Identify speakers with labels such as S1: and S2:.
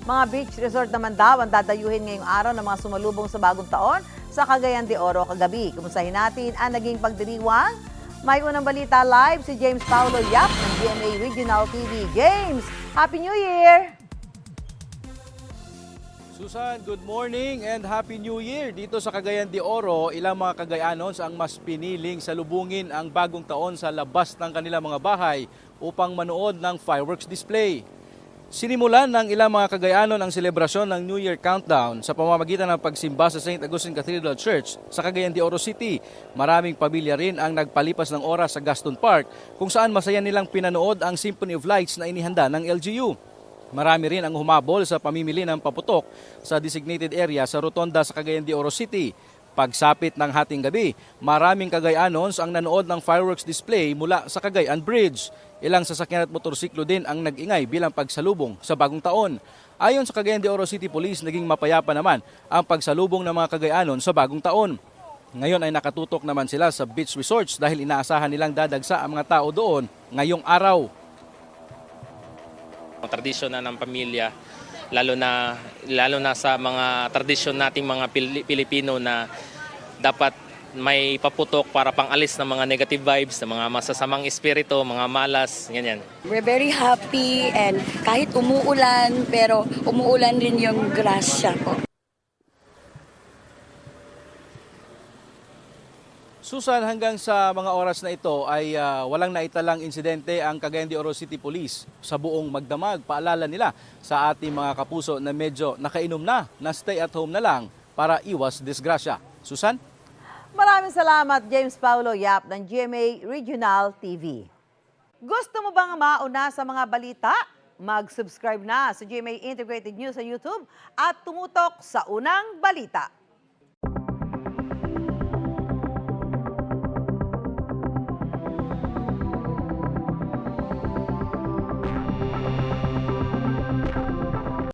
S1: Mga beach resort naman daw ang dadayuhin ngayong araw ng mga sumalubong sa bagong taon sa Cagayan de Oro kagabi. Kumustahin natin ang naging pagdiriwang. May unang balita live si James Paulo Yap ng GMA Regional TV. James, Happy New Year!
S2: Susan, good morning and Happy New Year! Dito sa Cagayan de Oro, ilang mga Cagayanos ang mas piniling salubungin ang bagong taon sa labas ng kanilang mga bahay upang manood ng fireworks display. Sinimulan ng ilang mga Cagayanon ang selebrasyon ng New Year Countdown sa pamamagitan ng pagsimba sa St. Augustine Cathedral Church sa Cagayan de Oro City. Maraming pamilya rin ang nagpalipas ng oras sa Gaston Park kung saan masaya nilang pinanood ang Symphony of Lights na inihanda ng LGU. Marami rin ang humabol sa pamimili ng paputok sa designated area sa Rotonda sa Cagayan de Oro City. Pagsapit ng hating gabi, maraming Cagayanons ang nanood ng fireworks display mula sa Cagayan Bridge. Ilang sasakyan at motorsiklo din ang nag-ingay bilang pagsalubong sa bagong taon. Ayon sa Cagayan de Oro City Police, naging mapayapa naman ang pagsalubong ng mga Cagayanon sa bagong taon. Ngayon ay nakatutok naman sila sa beach resorts dahil inaasahan nilang dadagsa ang mga tao doon ngayong araw.
S3: Tradisyon na ng pamilya, lalo na sa mga tradisyon nating mga Pilipino na dapat may paputok para pang-alis ng mga negative vibes, ng mga masasamang espiritu, mga malas, ganyan.
S4: We're very happy and kahit umuulan, pero umuulan rin yung grasya ko.
S2: Susan, hanggang sa mga oras na ito ay walang naitalang insidente ang Cagayan de Oro City Police sa buong magdamag. Paalala nila sa ating mga kapuso na medyo nakainom na stay at home na lang para iwas disgrasya. Susan?
S1: Maraming salamat, James Paulo Yap ng GMA Regional TV. Gusto mo bang mauna sa mga balita? Mag-subscribe na sa GMA Integrated News sa YouTube at tumutok sa unang balita.